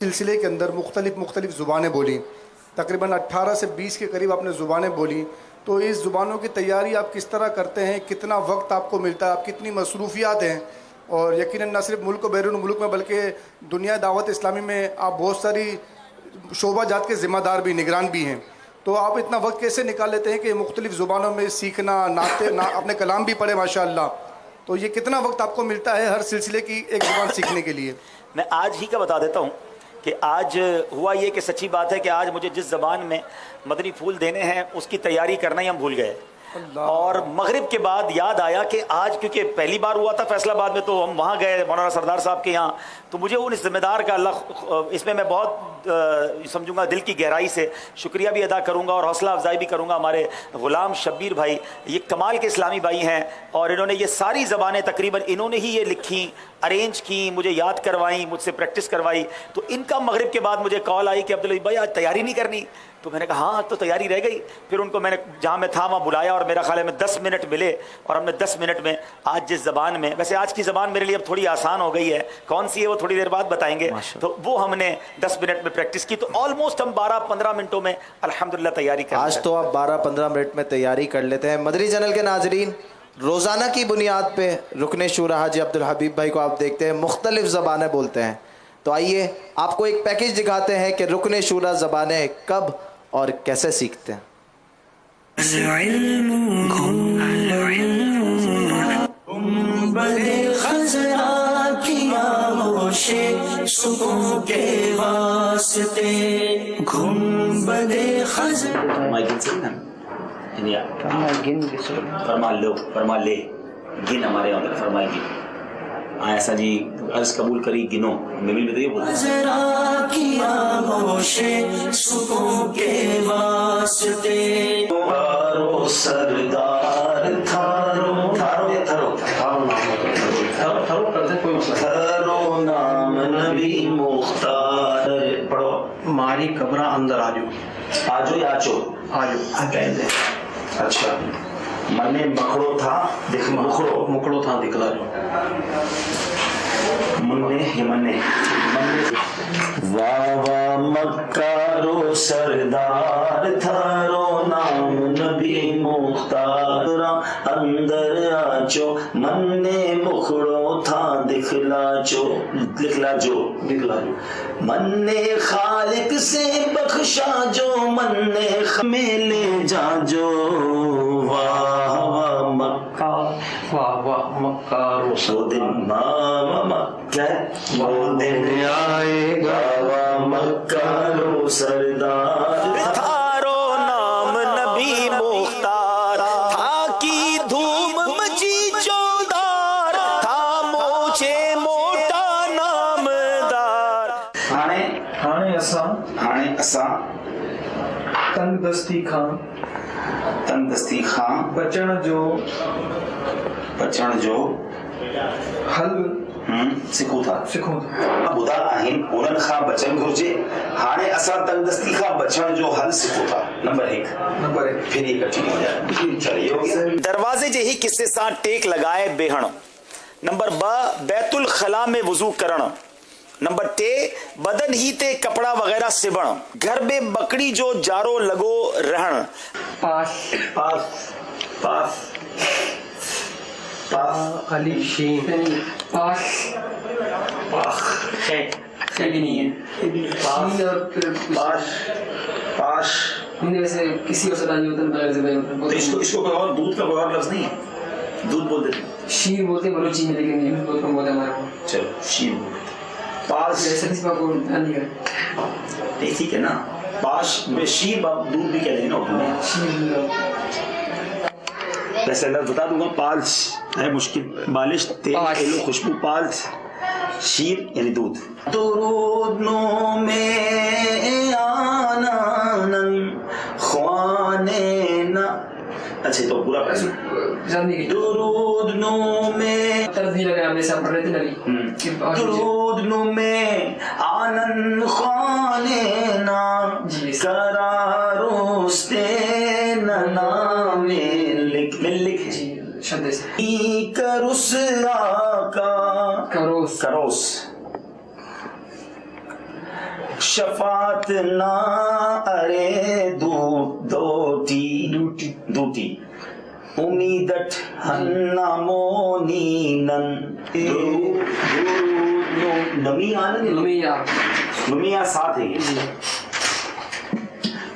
سلسلے کے اندر مختلف زبانیں بولی، تقریباً 18 سے 20 کے قریب آپ نے زبانیں بولی. تو اس زبانوں کی تیاری آپ کس طرح کرتے ہیں؟ کتنا وقت آپ کو ملتا ہے؟ آپ کتنی مصروفیات ہیں؟ اور یقیناً نہ صرف ملک و بیرون ملک میں بلکہ دنیا دعوت اسلامی میں آپ بہت ساری شعبہ جات کے ذمہ دار بھی، نگران بھی ہیں. تو آپ اتنا وقت کیسے نکال لیتے ہیں کہ مختلف زبانوں میں سیکھنا، اپنے کلام بھی پڑھے ماشاءاللہ؟ تو یہ کتنا وقت آپ کو ملتا ہے ہر سلسلے کی ایک زبان سیکھنے کے لیے؟ میں آج ہی کا بتا دیتا ہوں کہ آج ہوا یہ کہ سچی بات ہے کہ آج مجھے جس زبان میں مدنی پھول دینے ہیں اس کی تیاری کرنا ہی ہم بھول گئے. اور مغرب کے بعد یاد آیا کہ آج کیونکہ پہلی بار ہوا تھا فیصل آباد میں، تو ہم وہاں گئے مولانا سردار صاحب کے یہاں. تو مجھے ان ذمہ دار کا اللہ اس میں بہت سمجھوں گا، دل کی گہرائی سے شکریہ بھی ادا کروں گا اور حوصلہ افزائی بھی کروں گا. ہمارے غلام شبیر بھائی یہ کمال کے اسلامی بھائی ہیں، اور انہوں نے یہ ساری زبانیں تقریباً انہوں نے ہی یہ لکھی، ارینج کی، مجھے یاد کروائیں، مجھ سے پریکٹس کروائی. تو ان کا مغرب کے بعد مجھے کال آئی کہ عبدالعزیز بھائی آج تیاری نہیں کرنی؟ تو میں نے کہا ہاں تو تیاری رہ گئی. پھر ان کو میں نے جہاں میں تھا وہاں بلایا اور میرا خیال ہے میں 10 منٹ ملے، اور ہم نے 10 منٹ میں آج جس زبان میں، ویسے آج کی زبان میرے لیے اب تھوڑی آسان ہو گئی ہے، کون سی ہے وہ تھوڑی دیر بعد بتائیں گے، تو وہ ہم نے 10 منٹ میں پریکٹس کی. تو آلموسٹ ہم 12-15 منٹوں میں الحمدللہ تیاری کر. آج تو آپ 12-15 منٹ میں تیاری کر لیتے ہیں. مدنی چینل کے ناظرین، روزانہ کی بنیاد پہ رکن شورا حاجی عبدالحبیب بھائی کو آپ دیکھتے ہیں مختلف زبانیں بولتے ہیں. تو آئیے آپ کو ایک پیکیج دکھاتے ہیں کہ رکن شورا زبانیں کب اور کیسے سیکھتے ہیں. سکون کے واسطے گنبدِ فرما لے گن ہمارے یہاں فرمائے گی. ایسا جی عرض قبول کری گنو میں بھی بتائیے حضرا کیا گوشے سکون کے واسطے تھارو سردار تھارو یا تھرو تھرو نام نبی مختار. پڑھو ماری قبرہ اندر آجو آجو یا آچو آجو. اچھا منے مکڑو تھا مکڑو تھا دکھلا جو منے یہ منے واہ واہ مکارو سردار تھارو نام نبی مختار. اندر آچو منے مکڑو تھا دکھلا جو منے خالق سے بخشا جو منے میں لے جا جو. واہ واہ مکہ واہ واہ مکارو وہ دن وہ دن آئے گا واہ مکارو سردار تھارو نام نبی مختار تھا کی دھوم مچی چودار تھا موچے موٹا نامدار. ہانے اساں تنگ دستی خان بچن جو حل سکھو تھا اب ادا آہن اونن خواہ بچن گھرجے ہانے اسا تنگ دستی خواہ بچن جو حل سکھو تھا. نمبر 1 پھر یہ کٹھی ہو جائے. چلیے ہو گیا. دروازے جہی کسے سان ٹیک لگائے بہن. نمبر 2 بیت الخلا میں وضو کرن. نمبر 3 بدن ہی تے کپڑا وغیرہ سبن. گھر میں بکڑی جو جارو لگو رہن. پاس علی شین پاس بھی نہیں ہے. پاش ویسے کسی اور صدا نہیں ہوتا. اس کو کوئی اور دودھ کا کوئی اور لفظ نہیں ہے. دودھ بول دیتے شیر بولتے ہیں بلوچی میں، لیکن یہ بہت کم بولتے ہیں ہمارے کو. چلو شیر بول دیتے. پاس ٹھیک ہے نا. پاش شیر دودھ بھی کہہ دیں نا اردو میں. ویسے اللہ بتا دوں گا، پالس ہے مشکل، بالش تیل خوشبو، پالس شیر یعنی دودھ. درود نو میں آنانن خوانے نا. اچھا تو پورا درود نو میں درود نو میں آنن خوانے نا کراروستے نام لکھ کروس آقا کروس شفاعت نہ ارے دوٹی امیدت ہنمونینن نمی آنن نمیہ ساتھ ہے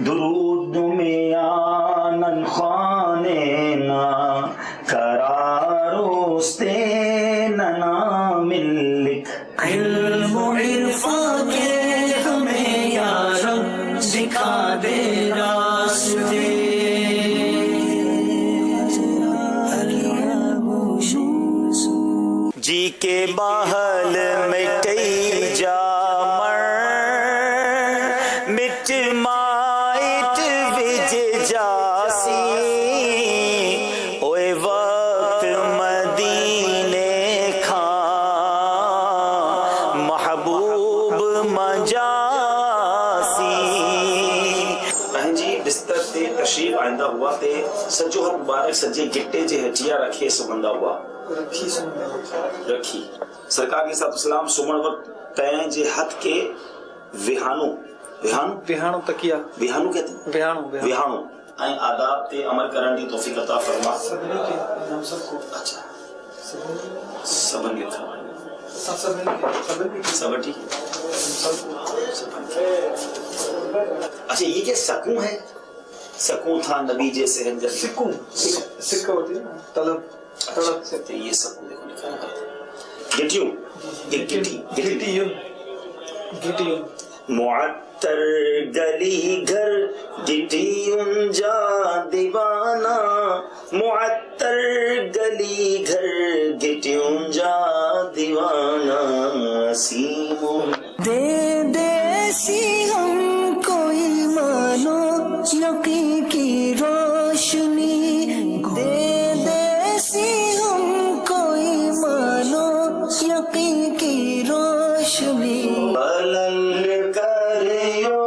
درود نمیانن خانینا قراروستے ننام لکھ علم و عرفان کے ہمیں یا رب دکھا دے راستے جی کے باہل مٹئی جا مر مٹ مائٹ وج جاسی اوے وقت مدینے کھان محبوب مجاسی بہن جی بستر تے تشریف آئندہ ہوا تے سجو ہر مبارک سجے گٹے جے ہٹیا رکھے سمندہ ہوا رکھی سرکار کے ساتھ اسلام سمن وقت تین جے ہتھ کے وہانو تکیا وہانو کہتے ہیں وہانو این آداب تے عمل کرن دی توفیق عطا فرما اچھا سبن لکھا سبن ٹھیک اچھا یہ کیا سکون ہے سکون تھا نبی جیسے سکون سکہ ہوتی ہے طلب یہ سکون دیکھو لکھا ہے گٹیوں ایک گٹی معطر گلی گھر گٹیوں جا دیوانہ معطر گلی گھر گٹیوں جا دیوانہ سیموں دے دے سی ہم کوئی مانو یقین کی روشنی دے دے سی ہم کوئی مانو یقین کی روشنی بلل کریو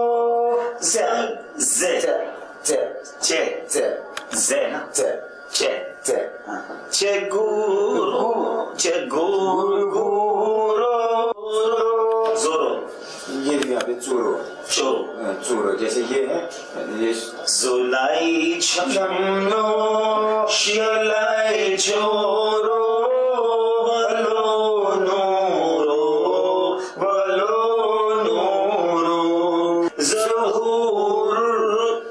زورو یہ بھی یہاں پہ چورو چورو جیسے یہ ہے یہ زولائی چھمنو شیلائی چورو ولو نورو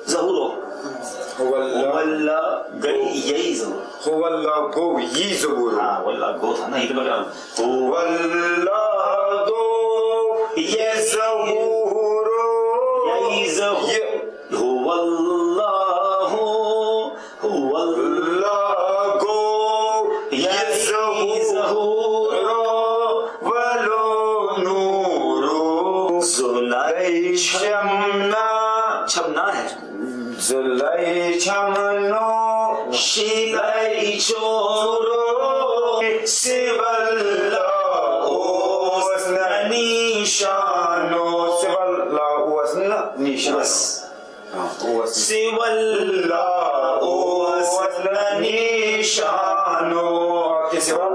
زہورو واللہ یہی زہور هو اللہ گو یہ زبور ہاں واللہ گو تھا نا یہ بگا واللہ گو یہ زبور یہی زہور هو اللہ گو یہ زبور ولو نورو زولائی شمنا چھمنا ہے زلائی چھمنو شیلائی چورو سیواللہ اوسن نیشانو سیواللہ اوسن نیشانو سیواللہ اوسن نیشانو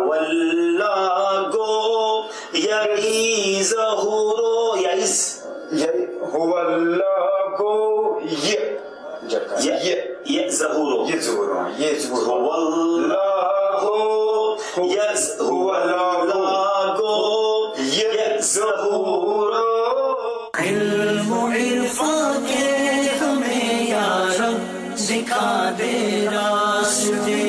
واللہ گو یعی ظہورو یعیز هو اللہ گو یہ یہ ظہورو یہ زبور یہ زبور واللہ هو اللہ گو ظہورو علم و عرفان کے ہمیں یا رب دکھا دے راستے